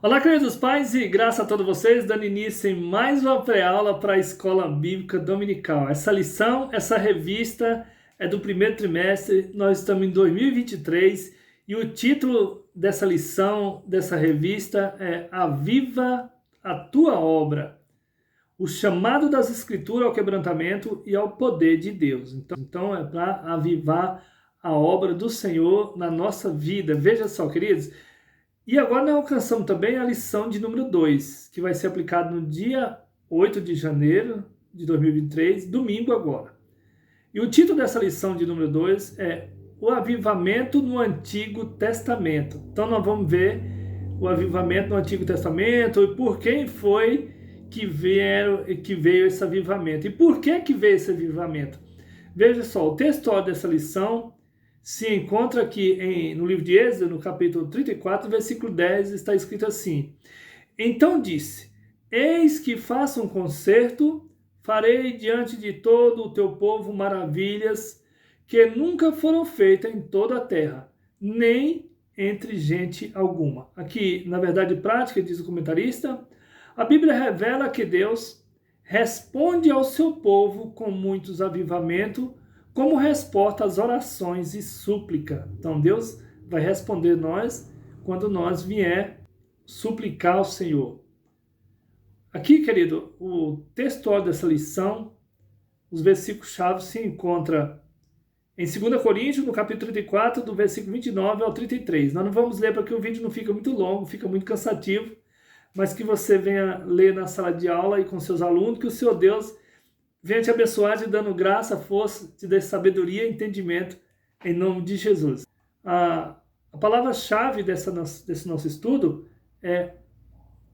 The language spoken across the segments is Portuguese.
Olá, queridos pais, e graça a todos vocês, dando início em mais uma pré-aula para a Escola Bíblica Dominical. Essa lição, essa revista é do primeiro trimestre, nós estamos em 2023 e o título dessa lição, dessa revista é Aviva a Tua Obra, o chamado das Escrituras ao quebrantamento e ao poder de Deus. Então é para avivar a obra do Senhor na nossa vida. Veja só, queridos. E agora nós alcançamos também a lição de número 2, que vai ser aplicada no dia 8 de janeiro de 2023, domingo agora. E o título dessa lição de número 2 é O Avivamento no Antigo Testamento. Então nós vamos ver o avivamento no Antigo Testamento e por quem foi que veio esse avivamento. E por que veio esse avivamento? Veja só, o texto dessa lição se encontra aqui no livro de Êxodo, no capítulo 34, versículo 10, está escrito assim: Então disse, eis que faço um concerto, farei diante de todo o teu povo maravilhas que nunca foram feitas em toda a terra, nem entre gente alguma. Aqui, na verdade prática, diz o comentarista, a Bíblia revela que Deus responde ao seu povo com muitos avivamentos, como resposta às orações e súplica. Então Deus vai responder nós quando nós vier suplicar ao Senhor. Aqui, querido, o texto dessa lição, os versículos-chave se encontra em 2 Coríntios, no capítulo 34, do versículo 29 ao 33. Nós não vamos ler porque o vídeo não fica muito longo, fica muito cansativo, mas que você venha ler na sala de aula e com seus alunos, que o seu Deus venha te abençoar, te dando graça, força, te dê sabedoria e entendimento, em nome de Jesus. A palavra-chave desse nosso estudo é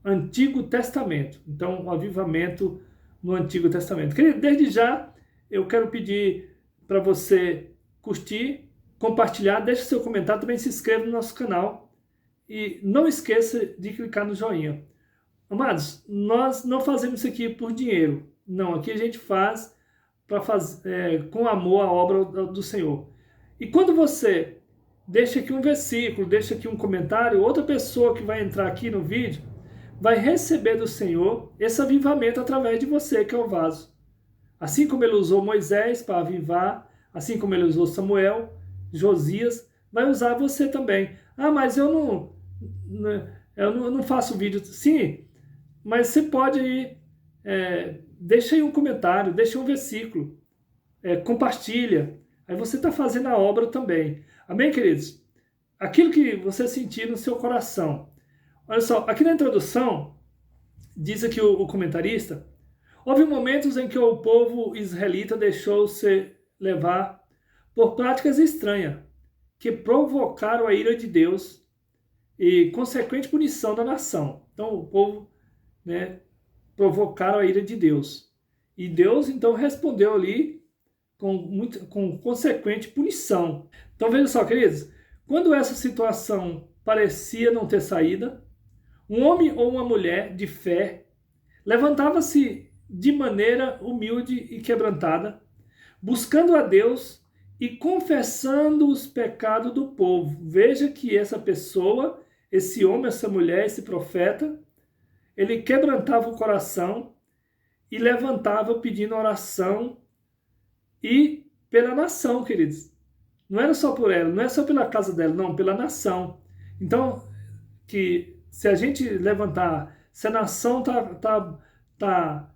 Antigo Testamento. Então, o avivamento no Antigo Testamento. Desde já, eu quero pedir para você curtir, compartilhar, deixe seu comentário, também se inscreva no nosso canal e não esqueça de clicar no joinha. Amados, nós não fazemos isso aqui por dinheiro. Não, aqui a gente faz para fazer com amor a obra do Senhor. E quando você deixa aqui um versículo, deixa aqui um comentário, outra pessoa que vai entrar aqui no vídeo vai receber do Senhor esse avivamento através de você, que é o vaso. Assim como ele usou Moisés para avivar, assim como ele usou Samuel, Josias, vai usar você também. Ah, mas eu não faço vídeo. Sim, mas você pode ir, deixa aí um comentário, deixa um versículo, compartilha. Aí você está fazendo a obra também. Amém, queridos? Aquilo que você sentir no seu coração. Olha só, aqui na introdução, diz aqui o comentarista, houve momentos em que o povo israelita deixou-se levar por práticas estranhas, que provocaram a ira de Deus e consequente punição da nação. Então o povo, provocaram a ira de Deus. E Deus então respondeu ali com consequente punição. Então veja só, queridos, quando essa situação parecia não ter saída, um homem ou uma mulher de fé levantava-se de maneira humilde e quebrantada, buscando a Deus e confessando os pecados do povo. Veja que essa pessoa, esse homem, essa mulher, esse profeta, ele quebrantava o coração e levantava pedindo oração e pela nação, queridos. Não era só por ela, não é só pela casa dela, não, pela nação. Então, que se a gente levantar, se a nação tá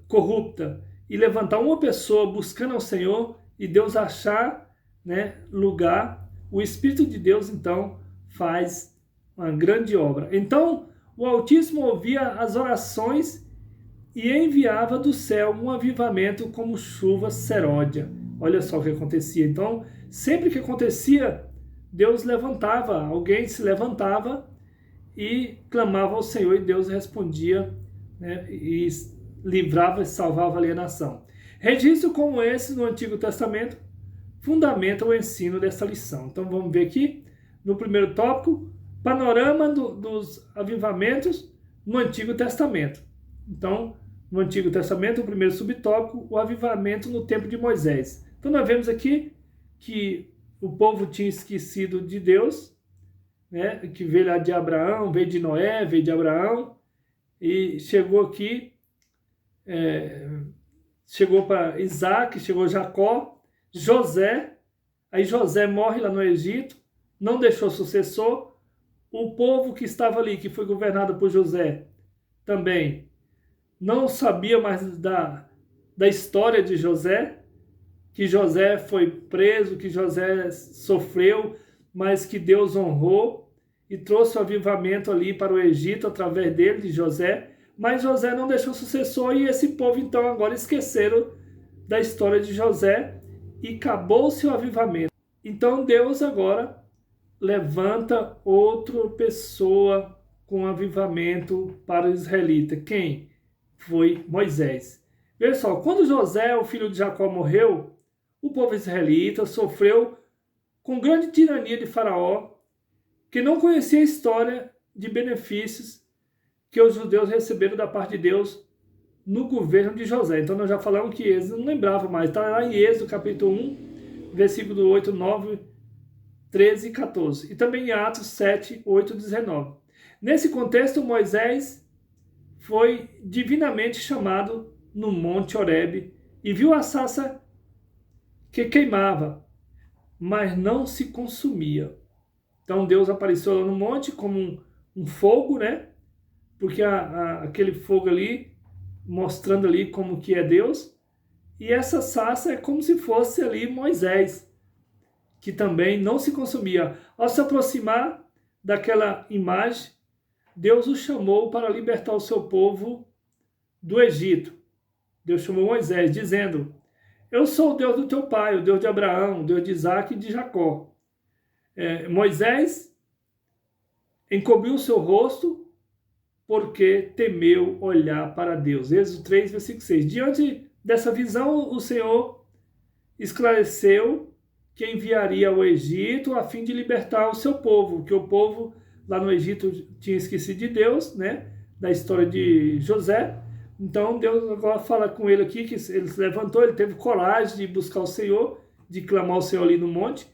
corrupta e levantar uma pessoa buscando ao Senhor e Deus achar, lugar, o Espírito de Deus então faz uma grande obra. Então, o Altíssimo ouvia as orações e enviava do céu um avivamento como chuva seródia. Olha só o que acontecia. Então, sempre que acontecia, Deus levantava, alguém se levantava e clamava ao Senhor e Deus respondia, e livrava e salvava ali a nação. Registro como esse no Antigo Testamento fundamenta o ensino dessa lição. Então vamos ver aqui no primeiro tópico, panorama dos avivamentos no Antigo Testamento. Então, no Antigo Testamento, o primeiro subtópico, o avivamento no tempo de Moisés. Então nós vemos aqui que o povo tinha esquecido de Deus né, que veio lá de Abraão, veio de Noé, veio de Abraão, e chegou aqui, chegou para Isaac, chegou Jacó, José, aí José morre lá no Egito, não deixou sucessor, o povo que estava ali, que foi governado por José, também não sabia mais da história de José, que José foi preso, que José sofreu, mas que Deus honrou e trouxe o avivamento ali para o Egito através dele, de José. Mas José não deixou sucessor e esse povo então agora esqueceram da história de José e acabou-se o avivamento. Então Deus agora levanta outra pessoa com avivamento para o israelita. Quem? Foi Moisés. Veja só, quando José, o filho de Jacó, morreu, o povo israelita sofreu com grande tirania de Faraó, que não conhecia a história de benefícios que os judeus receberam da parte de Deus no governo de José. Então nós já falamos que eles não lembravam mais. Está lá em Êxodo capítulo 1, versículo 8, 9, 13 e 14. E também em Atos 7, 8 e 19. Nesse contexto, Moisés foi divinamente chamado no Monte Horebe e viu a sarça que queimava, mas não se consumia. Então Deus apareceu lá no monte como um fogo, né? Porque aquele fogo ali, mostrando ali como que é Deus. E essa sarça é como se fosse ali Moisés, que também não se consumia. Ao se aproximar daquela imagem, Deus o chamou para libertar o seu povo do Egito. Deus chamou Moisés, dizendo: eu sou o Deus do teu pai, o Deus de Abraão, o Deus de Isaac e de Jacó. Moisés encobriu o seu rosto porque temeu olhar para Deus. Êxodo 3, versículo 6. Diante dessa visão, o Senhor esclareceu que enviaria ao Egito a fim de libertar o seu povo, que o povo lá no Egito tinha esquecido de Deus, né? Da história de José. Então Deus agora fala com ele aqui, que ele se levantou, ele teve coragem de buscar o Senhor, de clamar ao Senhor ali no monte,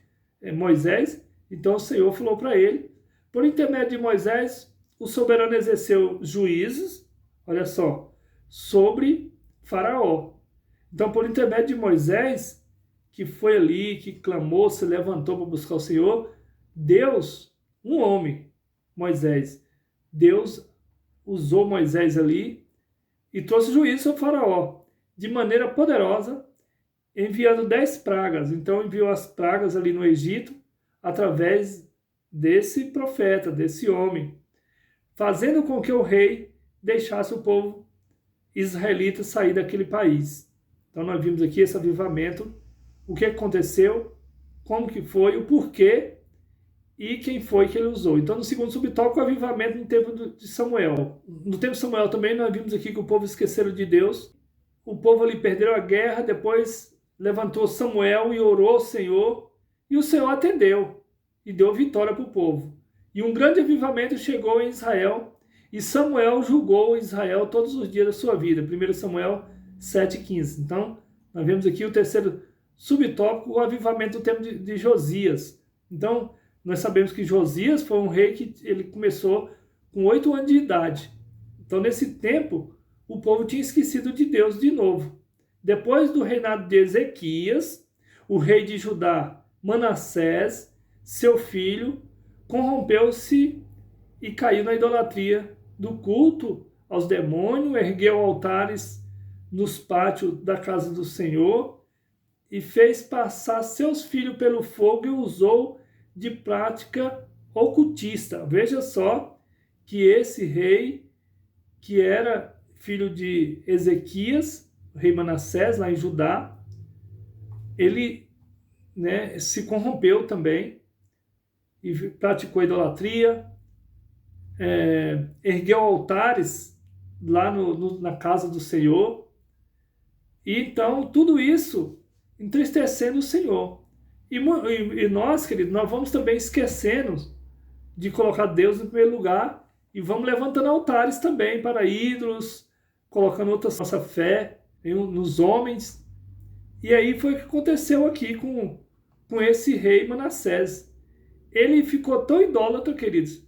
Moisés. Então o Senhor falou para ele, por intermédio de Moisés, o soberano exerceu juízes, olha só, sobre Faraó. Então por intermédio de Moisés, que foi ali, que clamou, se levantou para buscar o Senhor, Deus, um homem, Moisés, Deus usou Moisés ali e trouxe juízo sobre Faraó, de maneira poderosa, enviando 10 pragas. Então enviou as pragas ali no Egito, através desse profeta, desse homem, fazendo com que o rei deixasse o povo israelita sair daquele país. Então nós vimos aqui esse avivamento, o que aconteceu, como que foi, o porquê e quem foi que ele usou. Então no segundo subtópico, o avivamento no tempo de Samuel. No tempo de Samuel também nós vimos aqui que o povo esqueceram de Deus, o povo ali perdeu a guerra, depois levantou Samuel e orou ao Senhor, e o Senhor atendeu e deu vitória para o povo. E um grande avivamento chegou em Israel, e Samuel julgou Israel todos os dias da sua vida. 1 Samuel 7,15. Então, nós vemos aqui o terceiro subtópico, o avivamento do tempo de Josias. Então, nós sabemos que Josias foi um rei que ele começou com 8 anos de idade. Então, nesse tempo, o povo tinha esquecido de Deus de novo. Depois do reinado de Ezequias, o rei de Judá, Manassés, seu filho, corrompeu-se e caiu na idolatria do culto aos demônios, ergueu altares nos pátios da casa do Senhor e fez passar seus filhos pelo fogo e usou de prática ocultista. Veja só que esse rei, que era filho de Ezequias, o rei Manassés, lá em Judá, ele, né, se corrompeu também e praticou idolatria, ergueu altares lá na casa do Senhor. E então, tudo isso entristecendo o Senhor. E nós, queridos, nós vamos também esquecendo de colocar Deus no primeiro lugar e vamos levantando altares também para ídolos, colocando nossa fé nos homens. E aí foi o que aconteceu aqui com esse rei Manassés. ele ficou tão idólatra, queridos,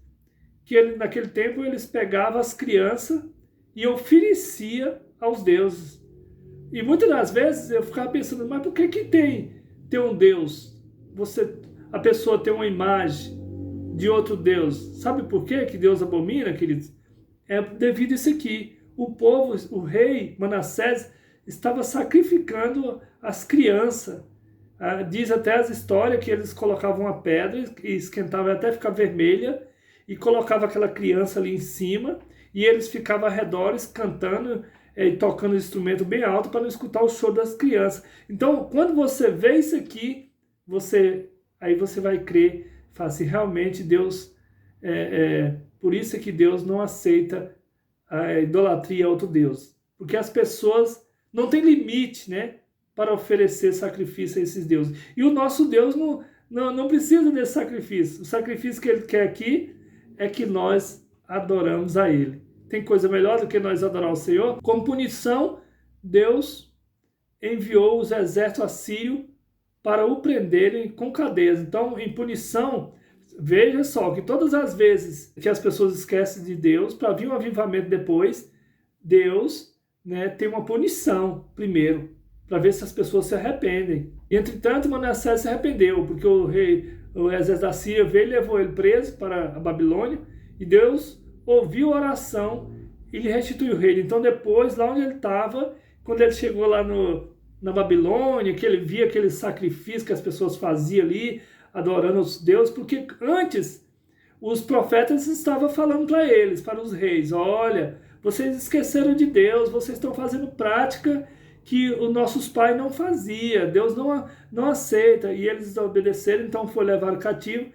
que ele, naquele tempo eles pegavam as crianças e oferecia aos deuses. E muitas das vezes eu ficava pensando, mas por que que tem um Deus? A pessoa tem uma imagem de outro Deus. Sabe por quê que Deus abomina, queridos? É devido a isso aqui. O povo, o rei Manassés, estava sacrificando as crianças. Diz até as histórias que eles colocavam uma pedra e esquentavam até ficar vermelha e colocavam aquela criança ali em cima e eles ficavam ao redor cantando e tocando instrumento bem alto para não escutar o choro das crianças. Então, quando você vê isso aqui, aí você vai crer, fala assim, realmente Deus, por isso é que Deus não aceita a idolatria a outro Deus. Porque as pessoas não têm limite, né, para oferecer sacrifício a esses deuses. E o nosso Deus não precisa desse sacrifício. O sacrifício que Ele quer aqui é que nós adoramos a Ele. Tem coisa melhor do que nós adorar o Senhor? Como punição, Deus enviou os exércitos assírios para o prenderem com cadeias. Então, em punição, veja só que todas as vezes que as pessoas esquecem de Deus, para vir um avivamento depois, Deus, né, tem uma punição primeiro, para ver se as pessoas se arrependem. E, entretanto, Manassés se arrependeu, porque o exército da Síria veio e levou ele preso para a Babilônia, e Deus ouviu a oração e lhe restituiu o reino. Então, depois, lá onde ele estava, quando ele chegou lá na Babilônia, que ele via aquele sacrifício que as pessoas faziam ali, adorando os deuses, porque antes os profetas estavam falando para eles, para os reis, olha, vocês esqueceram de Deus, vocês estão fazendo prática que os nossos pais não faziam, Deus não aceita, e eles obedeceram, então foi levado cativo,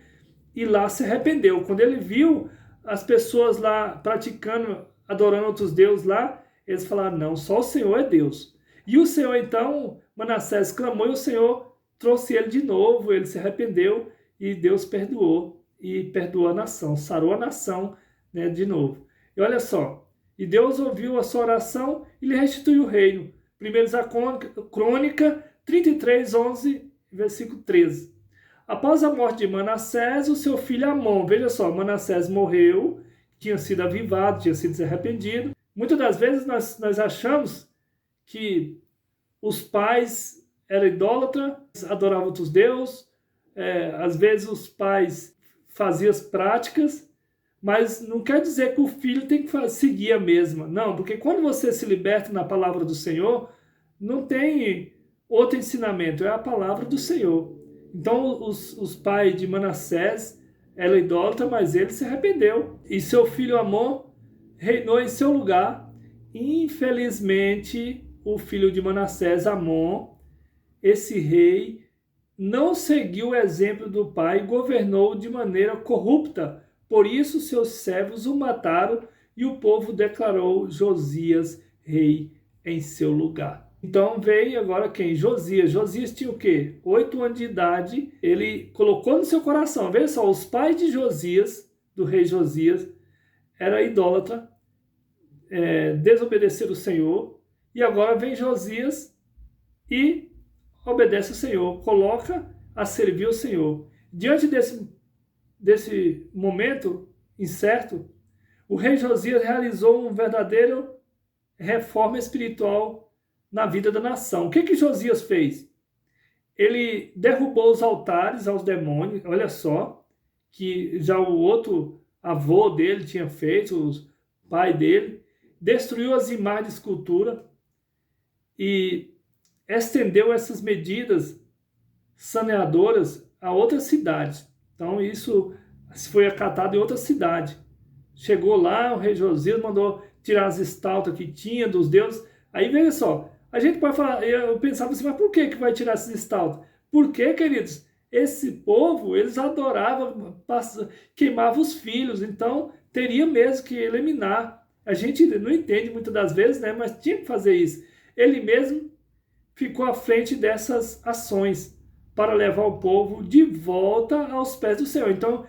e lá se arrependeu. Quando ele viu as pessoas lá praticando, adorando outros deuses lá, eles falaram, não, só o Senhor é Deus. E o Senhor, então, Manassés clamou e o Senhor trouxe ele de novo, ele se arrependeu e Deus perdoou, e perdoou a nação, sarou a nação, né, de novo. E olha só, e Deus ouviu a sua oração e lhe restituiu o reino. 1 Crônica 33, 11, versículo 13. Após a morte de Manassés, o seu filho Amon, veja só, Manassés morreu, tinha sido avivado, tinha sido arrependido. Muitas das vezes nós achamos que os pais eram idólatras, adoravam outros deuses, às vezes os pais faziam as práticas, mas não quer dizer que o filho tem que seguir a mesma. Não, porque quando você se liberta na palavra do Senhor, não tem outro ensinamento, é a palavra do Senhor. Então os pais de Manassés eram idólatras, mas ele se arrependeu. E seu filho Amon reinou em seu lugar. Infelizmente, o filho de Manassés, Amon, esse rei, não seguiu o exemplo do pai e governou de maneira corrupta. Por isso, seus servos o mataram e o povo declarou Josias rei em seu lugar. Então veio agora quem? Josias. Josias tinha o quê? 8 anos de idade. Ele colocou no seu coração. Veja só, os pais de Josias, do rei Josias, eram idólatras, desobedeceram o Senhor. E agora vem Josias e obedece ao Senhor. Coloca a servir o Senhor. Diante desse momento incerto, o rei Josias realizou uma verdadeira reforma espiritual na vida da nação. O que Josias fez? Ele derrubou os altares aos demônios, olha só, que já o outro avô dele tinha feito, o pai dele, destruiu as imagens de escultura e estendeu essas medidas saneadoras a outras cidades. Então isso foi acatado em outra cidade. Chegou lá, o rei Josias mandou tirar as estátuas que tinha dos deuses. Aí veja só, a gente pode falar, eu pensava assim, mas por que vai tirar esses estátuas? Porque, queridos, esse povo, eles adoravam, queimavam os filhos, então teria mesmo que eliminar. A gente não entende muitas das vezes, né, mas tinha que fazer isso. Ele mesmo ficou à frente dessas ações para levar o povo de volta aos pés do Senhor. Então,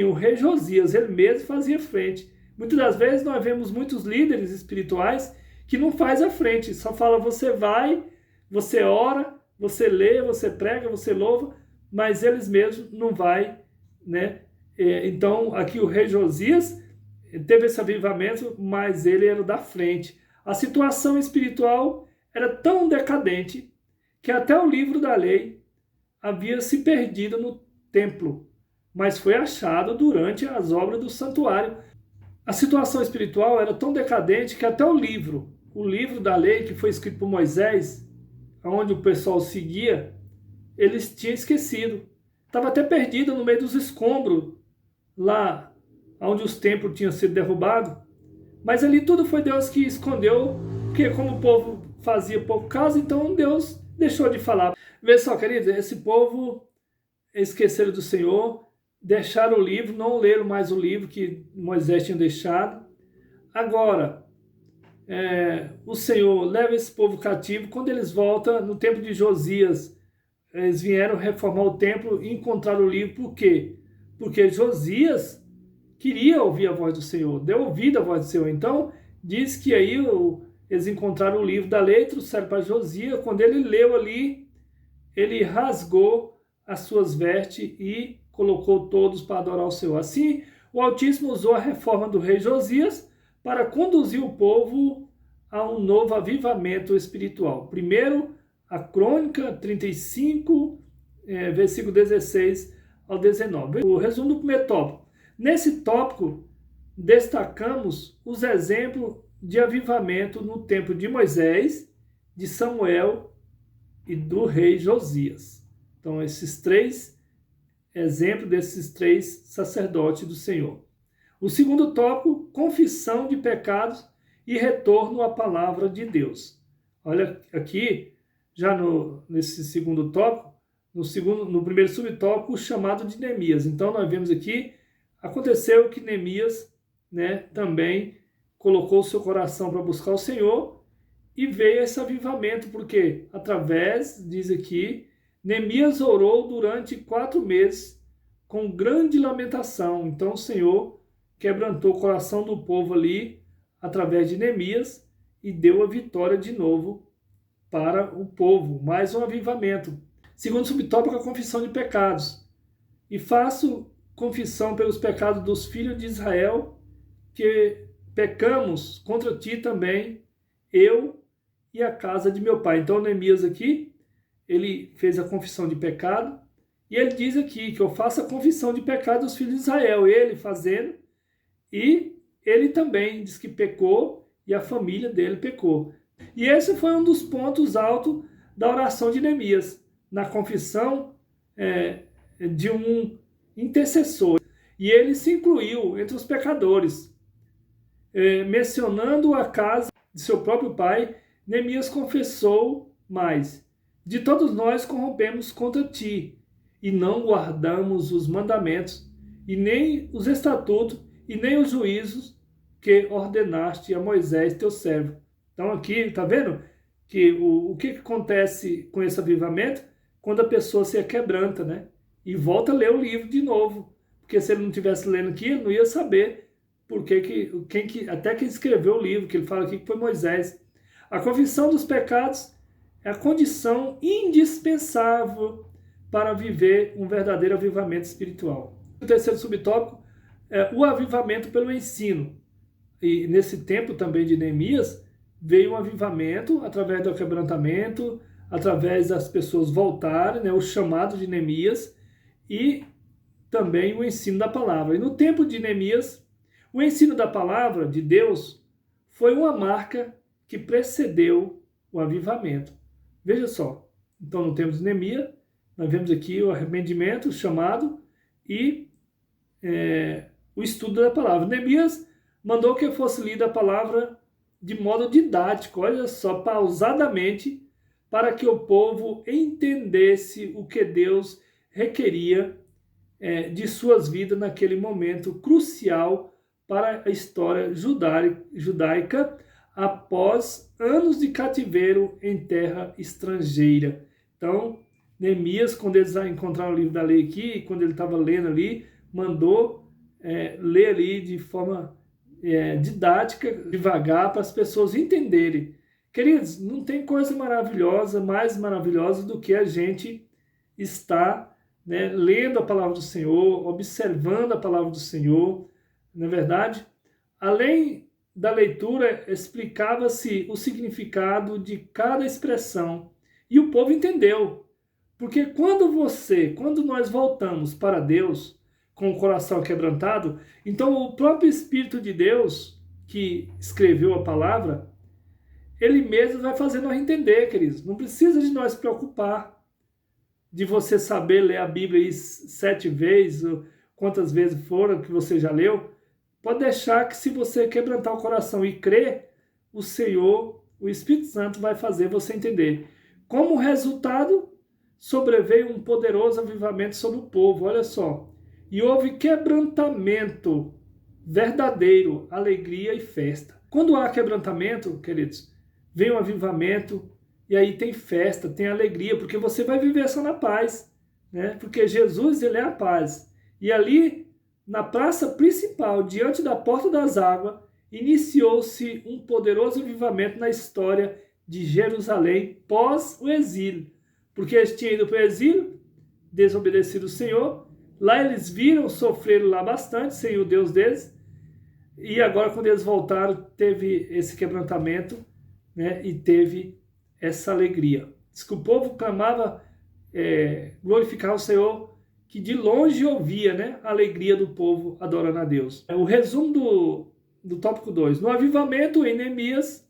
o rei Josias, ele mesmo fazia frente. Muitas das vezes nós vemos muitos líderes espirituais que não faz a frente, só fala, você vai, você ora, você lê, você prega, você louva, mas eles mesmos não vai né? Então, aqui o rei Josias teve esse avivamento, mas ele era da frente. A situação espiritual era tão decadente que até o livro da lei havia se perdido no templo, mas foi achado durante as obras do santuário. A situação espiritual era tão decadente que até o livro da lei, que foi escrito por Moisés, onde o pessoal seguia, eles tinham esquecido. Estava até perdido no meio dos escombros, lá onde os templos tinham sido derrubados. Mas ali tudo foi Deus que escondeu, porque como o povo fazia pouco caso, então Deus deixou de falar. Vê só, queridos, esse povo esqueceram do Senhor, deixaram o livro, não leram mais o livro que Moisés tinha deixado. Agora, o Senhor leva esse povo cativo. Quando eles voltam, no tempo de Josias, eles vieram reformar o templo e encontraram o livro. Por quê? Porque Josias queria ouvir a voz do Senhor, deu ouvido à voz do Senhor. Então, diz que aí eles encontraram o livro da lei, trouxeram para Josias. Quando ele leu ali, ele rasgou as suas vestes e colocou todos para adorar o Senhor. Assim, o Altíssimo usou a reforma do rei Josias para conduzir o povo a um novo avivamento espiritual. Primeiro, a Crônica 35, versículo 16 ao 19. O resumo do primeiro tópico. Nesse tópico, destacamos os exemplos de avivamento no tempo de Moisés, de Samuel e do rei Josias. Então, esses três exemplos desses três sacerdotes do Senhor. O segundo tópico, confissão de pecados e retorno à palavra de Deus. Olha aqui, já nesse segundo tópico, no primeiro subtópico, o chamado de Neemias. Então, nós vemos aqui, aconteceu que Neemias, também colocou o seu coração para buscar o Senhor e veio esse avivamento, porque através, diz aqui, Neemias orou durante 4 meses com grande lamentação. Então, o Senhor quebrantou o coração do povo ali, através de Neemias, e deu a vitória de novo para o povo. Mais um avivamento. Segundo subtópico, a confissão de pecados. E faço confissão pelos pecados dos filhos de Israel, que pecamos contra ti também, eu e a casa de meu pai. Então, Neemias aqui, ele fez a confissão de pecado, e ele diz aqui que eu faço a confissão de pecado dos filhos de Israel, ele fazendo, e ele também diz que pecou e a família dele pecou. E esse foi um dos pontos altos da oração de Neemias, na confissão de um intercessor. E ele se incluiu entre os pecadores. Mencionando a casa de seu próprio pai, Neemias confessou mais: de todos nós corrompemos contra ti, e não guardamos os mandamentos, e nem os estatutos, e nem os juízos que ordenaste a Moisés, teu servo. Então aqui, está vendo que o que acontece com esse avivamento? Quando a pessoa se quebranta, e volta a ler o livro de novo. Porque se ele não estivesse lendo aqui, ele não ia saber até quem escreveu o livro, que ele fala aqui que foi Moisés. A confissão dos pecados é a condição indispensável para viver um verdadeiro avivamento espiritual. O terceiro subtópico é o avivamento pelo ensino. E nesse tempo também de Neemias, veio um avivamento através do quebrantamento, através das pessoas voltarem, o chamado de Neemias, e também o ensino da palavra. E no tempo de Neemias, o ensino da palavra de Deus foi uma marca que precedeu o avivamento. Veja só, então no tempo de Neemias, nós vemos aqui o arrependimento, o chamado e o estudo da palavra. Neemias mandou que fosse lida a palavra de modo didático, olha só, pausadamente, para que o povo entendesse o que Deus requeria de suas vidas naquele momento crucial para a história judaica após anos de cativeiro em terra estrangeira. Então, Neemias, quando eles encontraram o livro da lei aqui, quando ele estava lendo ali, mandou ler ali de forma didática, devagar, para as pessoas entenderem. Queridos, não tem coisa mais maravilhosa do que a gente estar né, lendo a palavra do Senhor, observando a palavra do Senhor, na verdade. Além da leitura, explicava-se o significado de cada expressão e o povo entendeu. Porque quando nós voltamos para Deus com o coração quebrantado, então o próprio Espírito de Deus, que escreveu a palavra, ele mesmo vai fazer nós entender, queridos. Não precisa de nós preocupar de você saber ler a Bíblia aí 7 vezes, ou quantas vezes foram que você já leu. Pode deixar que, se você quebrantar o coração e crer, o Senhor, o Espírito Santo, vai fazer você entender. Como resultado, sobreveio um poderoso avivamento sobre o povo, olha só. E houve quebrantamento verdadeiro, alegria e festa. Quando há quebrantamento, queridos, vem um avivamento, e aí tem festa, tem alegria, porque você vai viver só na paz, né? Porque Jesus, ele é a paz. E ali, na praça principal, diante da porta das águas, iniciou-se um poderoso avivamento na história de Jerusalém pós o exílio. Porque eles tinham ido para o exílio, desobedecido o Senhor, lá eles viram, sofreram lá bastante, sem o Deus deles, e agora quando eles voltaram, teve esse quebrantamento, né, e teve essa alegria. Diz que o povo clamava, glorificar o Senhor, que de longe ouvia, né, a alegria do povo adorando a Deus. O resumo do tópico 2. No avivamento em Neemias,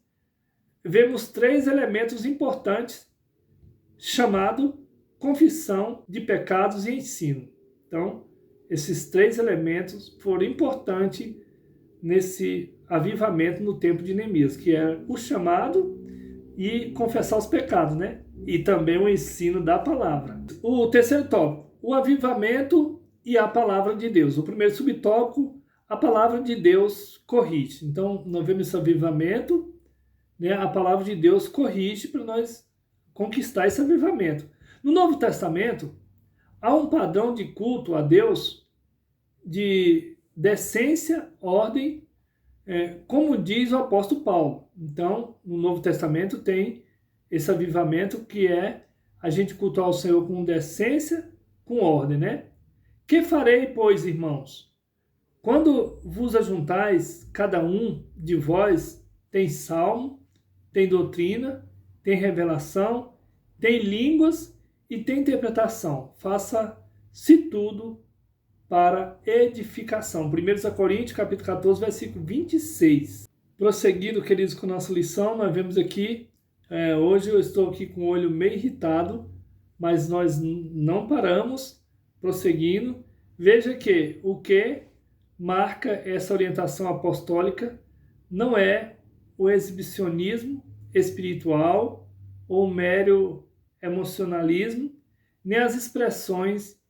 vemos 3 elementos importantes, chamado confissão de pecados e ensino. Então, esses 3 elementos foram importantes nesse avivamento no tempo de Neemias, que é o chamado e confessar os pecados, né? E também o ensino da palavra. O terceiro tópico, o avivamento e a palavra de Deus. O primeiro subtópico, a palavra de Deus corrige. Então, nós vemos esse avivamento, né? A palavra de Deus corrige para nós conquistar esse avivamento. No Novo Testamento, há um padrão de culto a Deus de decência, ordem, como diz o apóstolo Paulo. Então, no Novo Testamento tem esse avivamento que é a gente cultuar o Senhor com decência, com ordem, né? Que farei, pois, irmãos? Quando vos ajuntais, cada um de vós tem salmo, tem doutrina, tem revelação, tem línguas e tem interpretação. Faça-se tudo para edificação. 1 Coríntios, capítulo 14, versículo 26. Prosseguindo, queridos, com a nossa lição, nós vemos aqui, hoje eu estou aqui com o olho meio irritado, mas nós não paramos, prosseguindo. Veja que o que marca essa orientação apostólica não é o exibicionismo espiritual ou mero emocionalismo, nem as expressões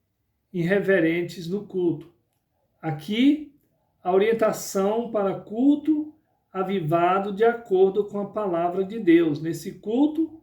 irreverentes no culto. Aqui, a orientação para culto avivado de acordo com a palavra de Deus. Nesse culto,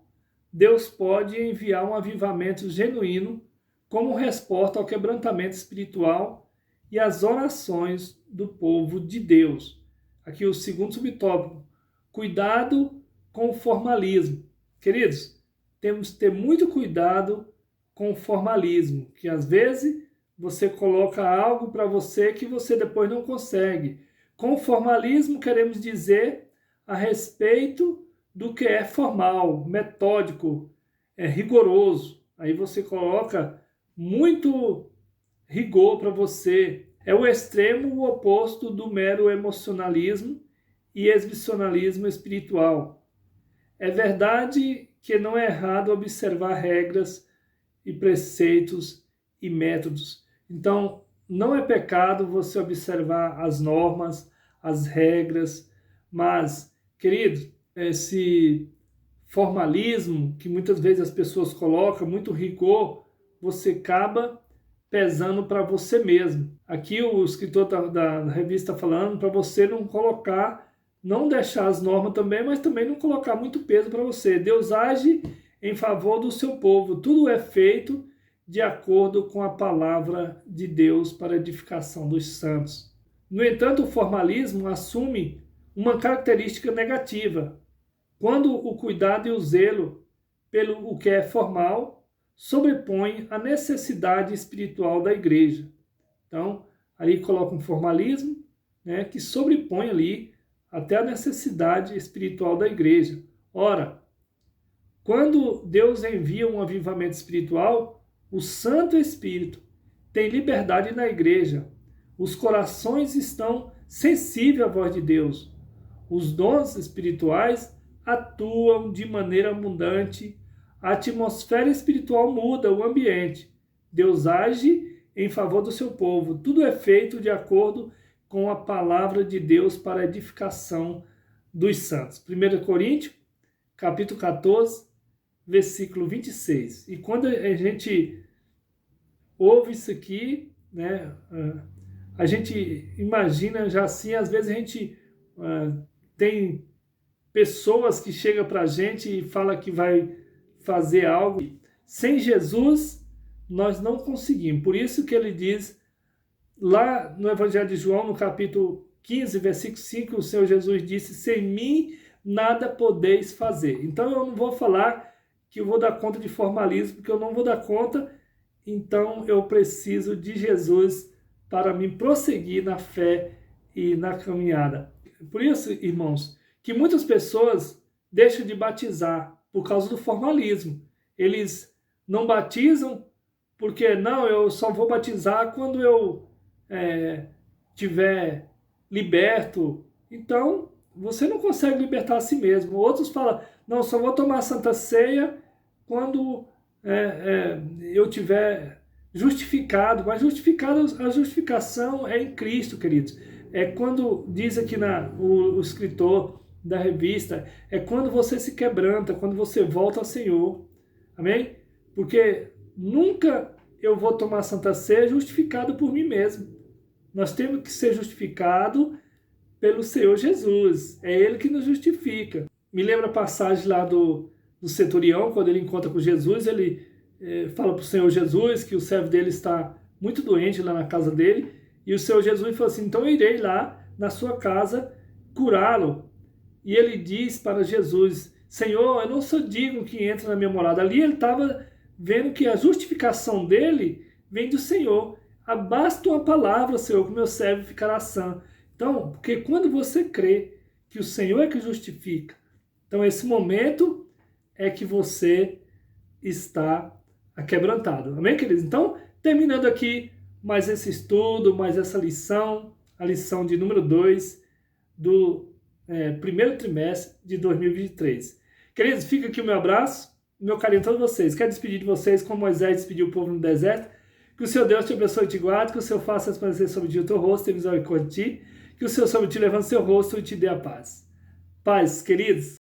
Deus pode enviar um avivamento genuíno como resposta ao quebrantamento espiritual e às orações do povo de Deus. Aqui o segundo subtópico, cuidado com o formalismo. Queridos, temos que ter muito cuidado com o formalismo, que às vezes você coloca algo para você que você depois não consegue. Com formalismo queremos dizer a respeito do que é formal, metódico, rigoroso. Aí você coloca muito rigor para você. É o extremo, o oposto do mero emocionalismo e exibicionalismo espiritual. É verdade que não é errado observar regras e preceitos e métodos. Então, não é pecado você observar as normas, as regras, mas, querido, esse formalismo que muitas vezes as pessoas colocam, muito rigor, você acaba pesando para você mesmo. Aqui o escritor da revista está falando para você não colocar, não deixar as normas também, mas também não colocar muito peso para você. Deus age em favor do seu povo. Tudo é feito de acordo com a palavra de Deus para a edificação dos santos. No entanto, o formalismo assume uma característica negativa, quando o cuidado e o zelo pelo o que é formal sobrepõe a necessidade espiritual da igreja. Então, ali coloca um formalismo, né, que sobrepõe ali até a necessidade espiritual da igreja. Ora, quando Deus envia um avivamento espiritual, o Santo Espírito tem liberdade na igreja. Os corações estão sensíveis à voz de Deus. Os dons espirituais atuam de maneira abundante. A atmosfera espiritual muda o ambiente. Deus age em favor do seu povo. Tudo é feito de acordo com a palavra de Deus para a edificação dos santos. 1 Coríntios, capítulo 14, versículo 26. E quando a gente ouve isso aqui, né, a gente imagina já assim, às vezes a gente tem pessoas que chegam para a gente e falam que vai fazer algo. Sem Jesus, nós não conseguimos. Por isso que ele diz, lá no Evangelho de João, no capítulo 15, versículo 5, o Senhor Jesus disse, sem mim nada podeis fazer. Então eu não vou falar que eu vou dar conta de formalismo, porque eu não vou dar conta, então eu preciso de Jesus para me prosseguir na fé e na caminhada. Por isso, irmãos, que muitas pessoas deixam de batizar por causa do formalismo. Eles não batizam porque, não, eu só vou batizar quando eu tiver liberto. Então, você não consegue libertar a si mesmo. Outros falam, não, só vou tomar a Santa Ceia quando eu tiver justificado. Mas a justificação é em Cristo, queridos. É quando, diz aqui o escritor da revista, é quando você se quebranta, quando você volta ao Senhor. Amém? Porque nunca eu vou tomar a Santa Ceia justificado por mim mesmo. Nós temos que ser justificados pelo Senhor Jesus. É Ele que nos justifica. Me lembra a passagem lá do centurião, quando ele encontra com Jesus, ele fala para o Senhor Jesus que o servo dele está muito doente lá na casa dele, e o Senhor Jesus falou assim, então eu irei lá na sua casa curá-lo. E ele diz para Jesus, Senhor, eu não sou digno que entre na minha morada. Ali ele estava vendo que a justificação dele vem do Senhor. Basta uma palavra, Senhor, que o meu servo ficará sã. Então, porque quando você crê que o Senhor é que justifica, então esse momento é que você está aquebrantado. Amém, queridos? Então, terminando aqui mais esse estudo, mais essa lição, a lição de número 2 do primeiro trimestre de 2023. Queridos, fica aqui o meu abraço, meu carinho a todos vocês. Quero despedir de vocês como Moisés despediu o povo no deserto. Que o Senhor Deus te abençoe e te guarde, que o Senhor faça resplandecer sobre ti o teu rosto e misericórdia de ti, que o Senhor sobre ti levante seu rosto e te dê a paz. Paz, queridos.